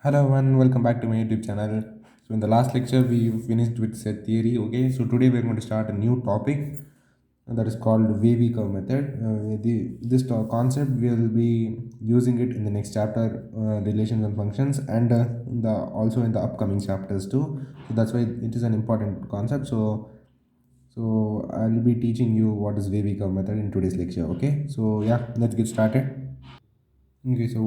Hello and welcome back to my YouTube channel. So in the last lecture we finished with set theory. Okay, so today we're going to start a new topic that is called wavy curve method. This concept we'll be using it in the next chapter, relations and functions, and also in the upcoming chapters too. So that's why it is an important concept. So I'll be teaching you what is wavy curve method in today's lecture. Okay, so yeah, let's get started. Okay, so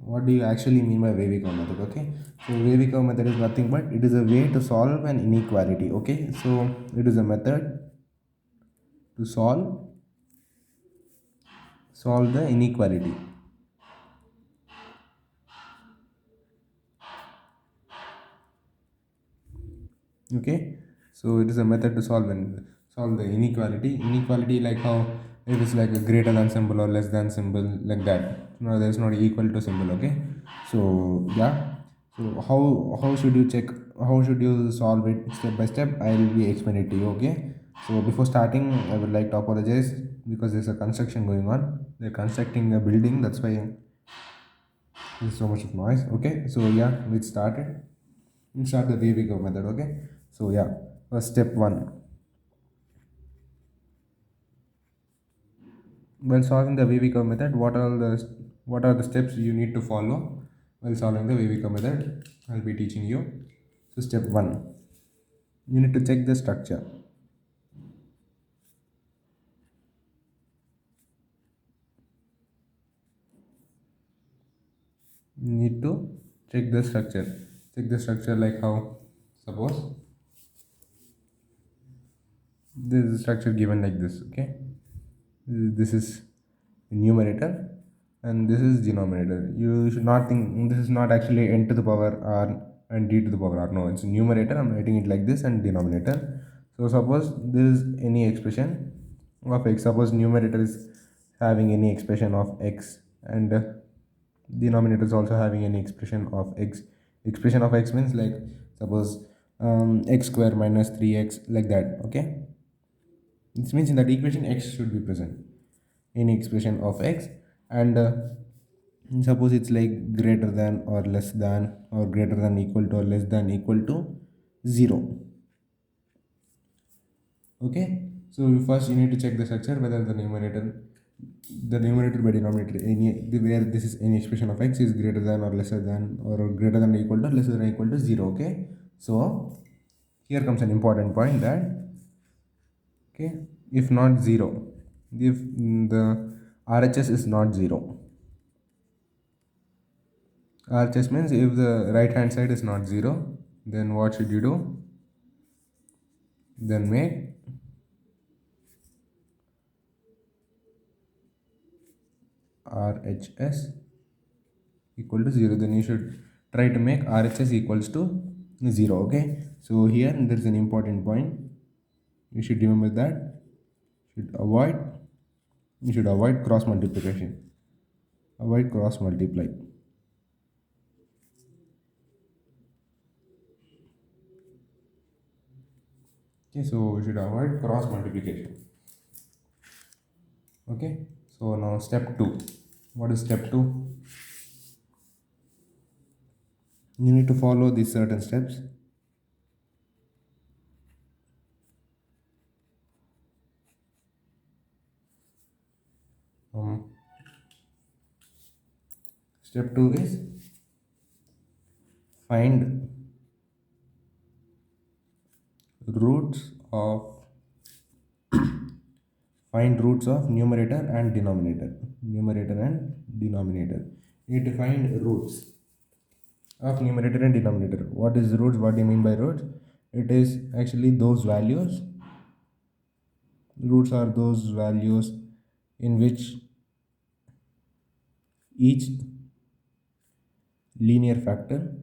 what do you actually mean by wavy curve method? Okay, so wavy curve method is nothing but it is a way to solve an inequality. Okay, so it is a method to solve the inequality. Okay, so it is a method to solve the inequality, like how it is like a greater than symbol or less than symbol, like that. No, there is not equal to symbol. Okay, so yeah, so how should you check, how should you solve it step by step? I will be explaining it to you. Okay, so before starting I would like to apologize because there's a construction going on. They're constructing a building, that's why there's so much of noise. Okay, so yeah, let's start it. Let's start the wavy curve method. Okay, so yeah, first step one. When solving the wavy curve method, what are the steps you need to follow while solving the wavy curve method? I'll be teaching you. So step one, you need to check the structure. You need to check the structure. Check the structure, like how, suppose this is structure given like this. Okay, this is numerator and this is denominator. You should not think this is not actually n to the power r and d to the power r. No, it's numerator. I'm writing it like this, and denominator. So suppose there is any expression of x. Suppose numerator is having any expression of x, and denominator is also having any expression of x. Expression of x means, like, suppose x square minus 3x, like that. Okay, this means in that equation x should be present, any expression of x, and suppose it's like greater than or less than or greater than equal to or less than equal to 0. Okay, so first you need to check the structure, whether the numerator by denominator, where this is any expression of x is greater than or lesser than or greater than or equal to lesser than equal to 0. Okay, so here comes an important point, that okay, if not 0, if the RHS is not 0. RHS means if the right hand side is not 0, then what should you do? Then make RHS equal to 0. Then you should try to make RHS equals to 0. Okay, so here there is an important point. You should remember that should avoid you should avoid cross multiplication. Avoid cross multiply. Okay, so we should avoid cross multiplication. Okay, so now step 2. What is step 2? You need to follow these certain steps. um, Step 2 is find roots of find roots of numerator and denominator. Numerator and denominator. You need to find roots of numerator and denominator. What is roots? What do you mean by roots? It is actually those values. Roots are those values in which each linear factor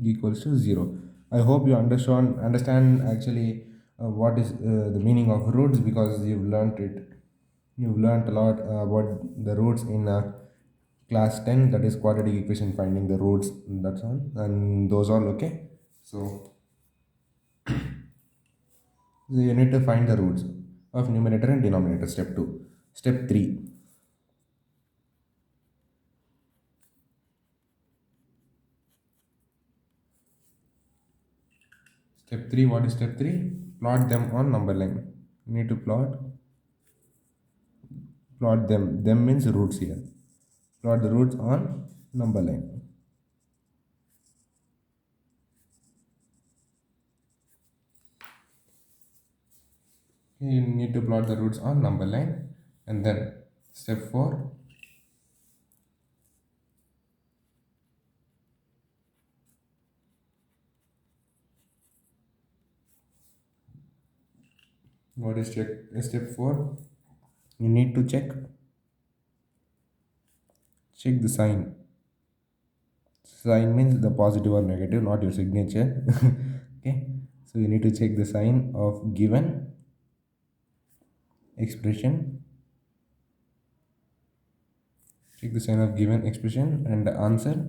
equals to 0. I hope you understand actually what is the meaning of roots, because you've learned a lot about the roots in class 10, that is quadratic equation, finding the roots, that's all, and those all. Okay, so you need to find the roots of numerator and denominator. Step 2. Step 3, Step 3, what is step 3? Plot them on number line. You need to plot them means roots here. Plot the roots on number line. You need to plot the roots on number line. And then step 4, what is step 4? You need to check the sign. Sign means the positive or negative, not your signature. Okay, so you need to check the sign of given expression. Check the sign of given expression and the answer.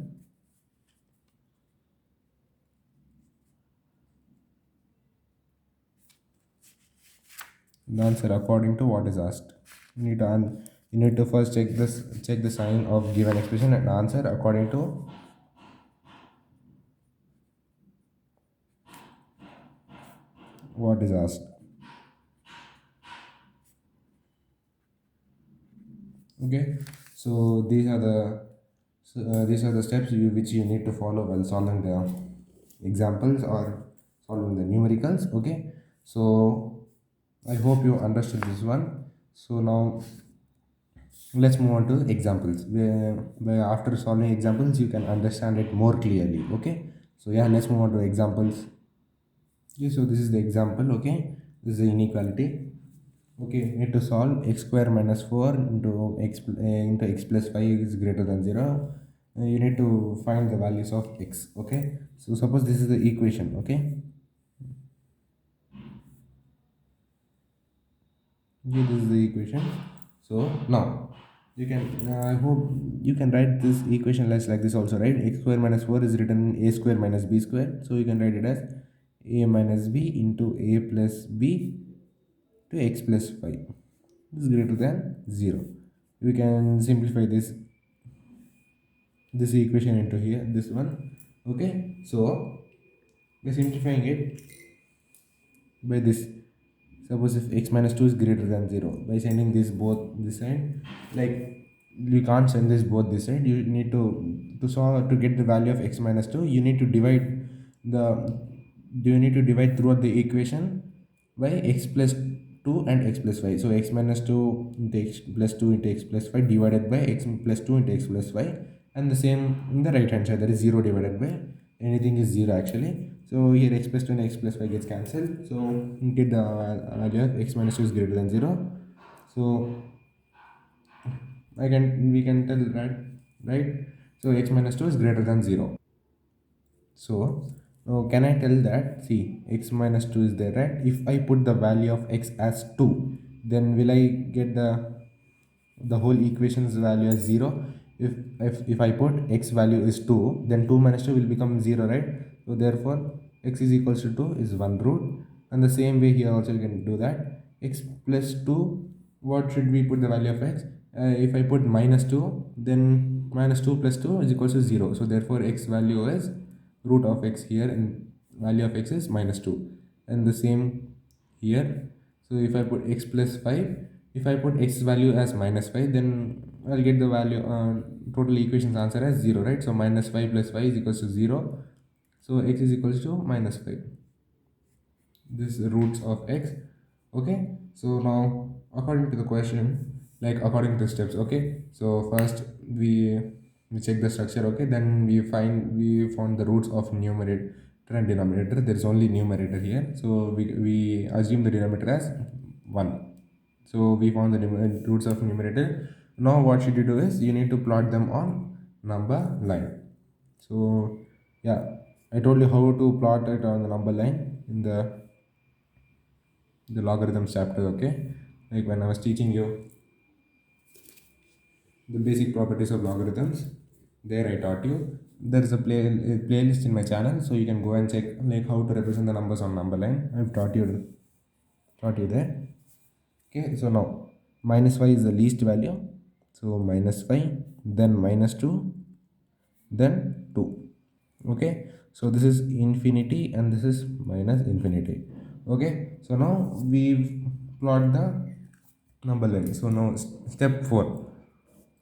The answer according to what is asked. You need to first check the sign of given expression and answer according to what is asked. Okay, so these are the steps which you need to follow while solving the examples or solving the numericals. Okay, so I hope you understood this one. So now let's move on to examples where after solving examples you can understand it more clearly. Okay, so yeah, let's move on to examples. Okay, so this is the example. Okay, this is the inequality. Okay, need to solve x square minus 4 into x plus 5 is greater than 0. You need to find the values of x. Okay, so suppose this is the equation. Okay, this is the equation. So now you can I hope you can write this equation less like this also, right? X square minus 4 is written in a square minus b square, so you can write it as a minus b into a plus b to x plus 5 is greater than 0. We can simplify this equation into here, this one. Okay, so by simplifying it by this, suppose if x minus 2 is greater than 0, by sending this both this side, like we can't send this both this side, you need to solve to get the value of x minus 2, you need to divide the you need to divide throughout the equation by x plus 2 and x plus 5. So x minus 2 into x plus 2 into x plus 5 divided by x plus 2 into x plus 5, and the same in the right hand side, that is 0 divided by anything is 0 actually. So here x plus 2 and x plus 5 gets cancelled, so you get the value of x minus 2 is greater than 0. So we can tell that, right? So x minus 2 is greater than 0. So now can I tell that, see, x minus 2 is there, right? If I put the value of x as 2, then will I get the whole equation's value as 0? If I put x value is 2, then 2 minus 2 will become 0, right? So therefore x is equals to 2 is 1 root, and the same way here also you can do that. X plus 2, what should we put the value of x? If I put minus 2, then minus 2 plus 2 is equals to 0. So therefore x value is root of x here, and value of x is minus 2, and the same here. So if I put x plus 5, if I put x value as minus 5, then I'll get the value total equations answer as 0, right? So minus 5 plus 5 is equals to 0, so x is equals to minus 5. This is the roots of x. Okay, so now according to the question, like according to the steps. Okay, so first we check the structure. Okay, then we found the roots of numerator and denominator. There is only numerator here, so we assume the denominator as 1. So we found the roots of numerator. Now what should you do is you need to plot them on number line. So yeah, I told you how to plot it on the number line in the logarithms chapter. Okay, like when I was teaching you the basic properties of logarithms, there I taught you. There is a playlist in my channel, so you can go and check like how to represent the numbers on number line. I've taught you there. Okay, so now minus 5 is the least value, so minus 5, then minus 2, then 2. Okay, so this is infinity and this is minus infinity. Okay, so now we plot the number line. So now step 4,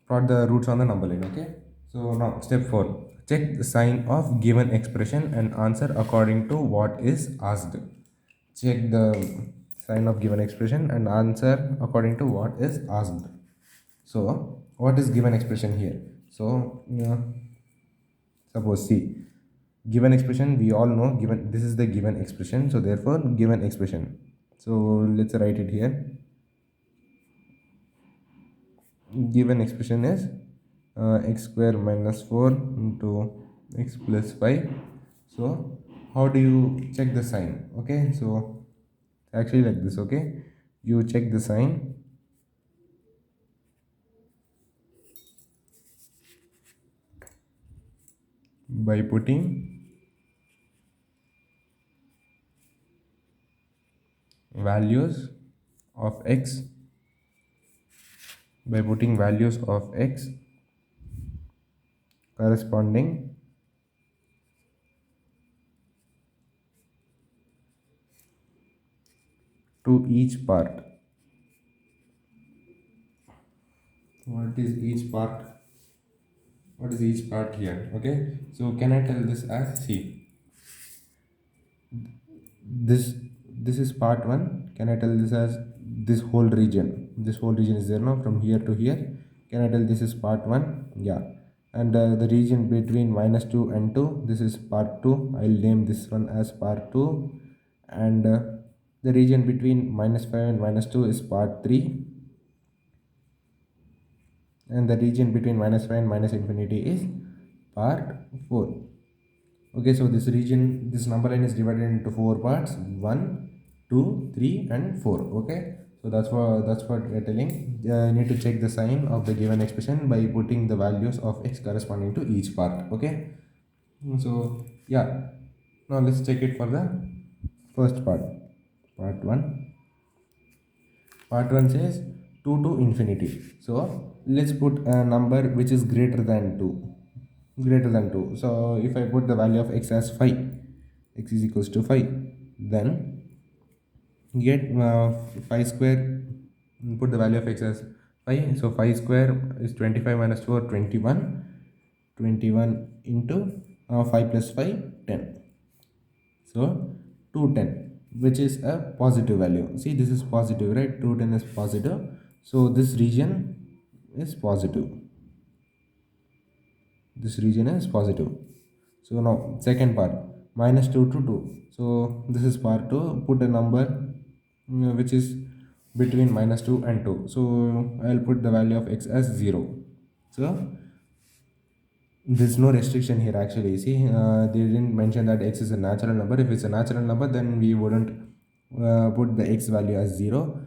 plot the roots on the number line. Okay, so now step 4, check the sign of given expression and answer according to what is asked. Check the sign of given expression and answer according to what is asked. So what is given expression here? So suppose, see, given expression we all know, given, this is the given expression, so therefore given expression. So let's write it here. Given expression is x square minus 4 into x plus 5. So how do you check the sign? Okay, so actually like this. Okay, you check the sign by putting values of x, corresponding to each part. What is each part? What is each part here? Okay, so can I tell this as, see, this this is part 1. Can I tell this as this whole region? This whole region is there now from here to here. Can I tell this is part 1? Yeah. And the region between minus 2 and 2, this is part 2. I'll name this one as part 2. And the region between minus 5 and minus 2 is part 3. And the region between minus 5 and minus infinity is part 4. Okay, so this region, this number line is divided into 4 parts: 1, 2, 3, and 4. Okay, so that's what we're telling. You need to check the sign of the given expression by putting the values of x corresponding to each part. Okay, so yeah, now let's check it for the first part. Part 1. Part 1 says 2 to infinity. So let's put a number which is greater than 2. Greater than 2. So if I put the value of x as 5, x is equals to 5, then get 5 square, put the value of x as 5. So 5 square is 25 minus 4, 21. 21 into 5 plus 5, 10. So 210, which is a positive value. See, this is positive, right? 210 is positive. So this region is positive. This region is positive. So now second part, minus 2 to 2. So this is part 2. Put a number which is between minus 2 and 2. So I'll put the value of x as 0. So there's no restriction here actually. See, they didn't mention that x is a natural number. If it's a natural number, then we wouldn't put the x value as 0.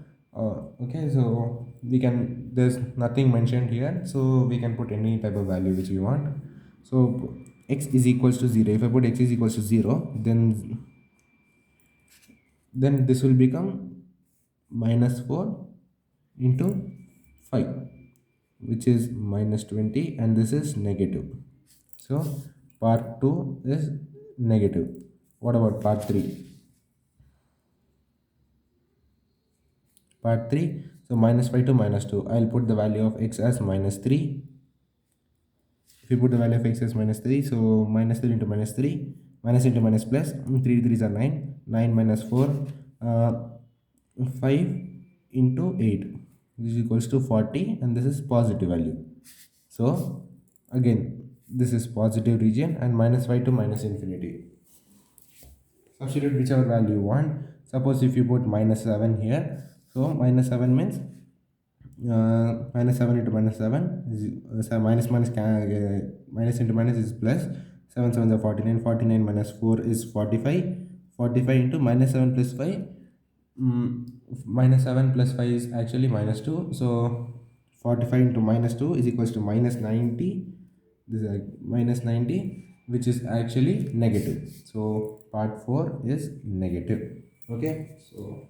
Okay, so we can, there's nothing mentioned here, so we can put any type of value which we want. So x is equals to 0. If I put x is equals to 0, then this will become minus 4 into 5, which is minus 20, and this is negative. So part 2 is negative. What about part 3? Part 3, so minus 5 to minus 2. I'll put the value of x as minus 3. If you put the value of x as minus 3, so minus 3 into minus 3, minus into minus plus, 3 3s are 9, 9 minus 4, 5 into 8, this is equals to 40, and this is positive value. So again, this is positive region, and minus 5 to minus infinity. Substitute whichever value you want. Suppose if you put minus 7 here, so minus 7 means minus 7 into minus 7 is minus into minus is plus. 7 7 is 49. 49 minus 4 is 45. 45 into minus 7 plus 5. Minus 7 plus 5 is actually minus 2. So 45 into minus 2 is equals to minus 90. This is minus 90, which is actually negative. So part 4 is negative. Okay, so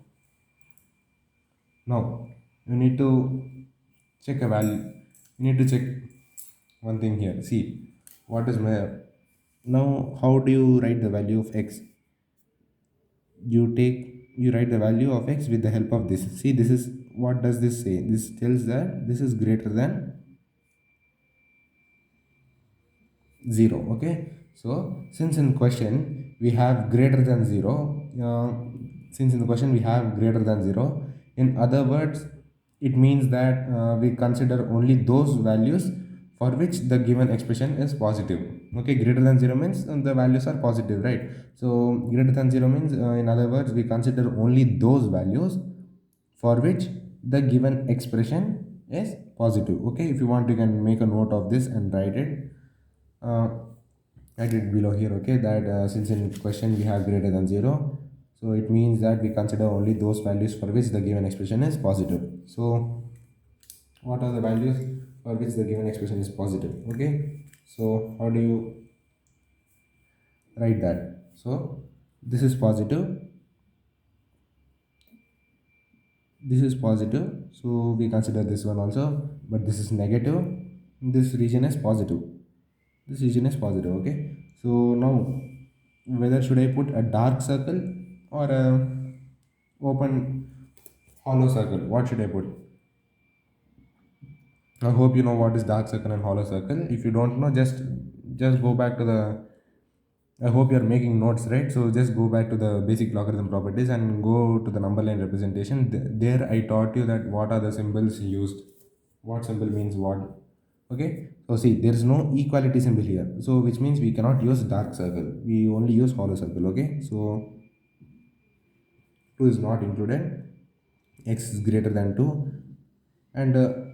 now you need to check a value. You need to check one thing here. See, what is my Now how do you write the value of x? You write the value of x with the help of this. See, this is, what does this say? This tells that this is greater than 0. Okay, so since in question we have greater than 0, since in the question we have greater than 0, in other words, it means that we consider only those values for which the given expression is positive. Okay, greater than 0 means the values are positive, right? So greater than 0 means, in other words, we consider only those values for which the given expression is positive. Okay, if you want, you can make a note of this and write it. uh, I did below here. Okay, that since in question we have greater than 0, so it means that we consider only those values for which the given expression is positive. So what are the values for which the given expression is positive? Okay, so how do you write that? So this is positive, this is positive, so we consider this one also. But this is negative, this region is positive, this region is positive. Okay, so now whether should I put a dark circle or a open hollow circle? What should I put? I hope you know what is dark circle and hollow circle. If you don't know, just go back to the, I hope you're making notes, right? So just go back to the basic logarithm properties and go to the number line representation. There I taught you that what are the symbols used, what symbol means what. Okay, so see, there is no equality symbol here, so which means we cannot use dark circle, we only use hollow circle. Okay, so 2 is not included, x is greater than 2, and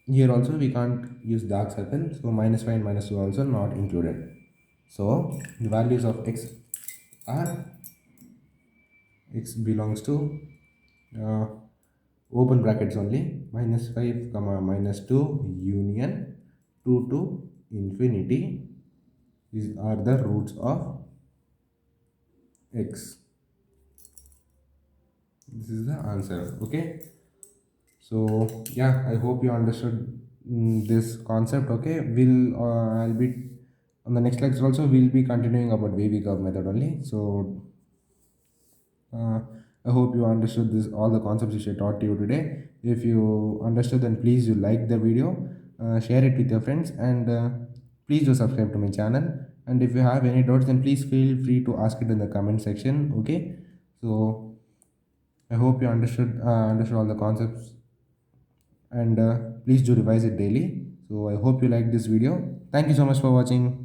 here also we can't use dark circle, so -5 and -2 also not included. So the values of x are, x belongs to uh, open brackets only, -5 comma -2 union 2 to infinity. These are the roots of x. This is the answer. Okay, so yeah, I hope you understood this concept. Okay, I'll be on the next lecture also, we'll be continuing about wavy curve method only. So I hope you understood this, all the concepts which I taught to you today. If you understood, then please you like the video, share it with your friends, and please do subscribe to my channel. And if you have any doubts, then please feel free to ask it in the comment section. Okay, so I hope you understood all the concepts, and please do revise it daily. So I hope you like this video. Thank you so much for watching.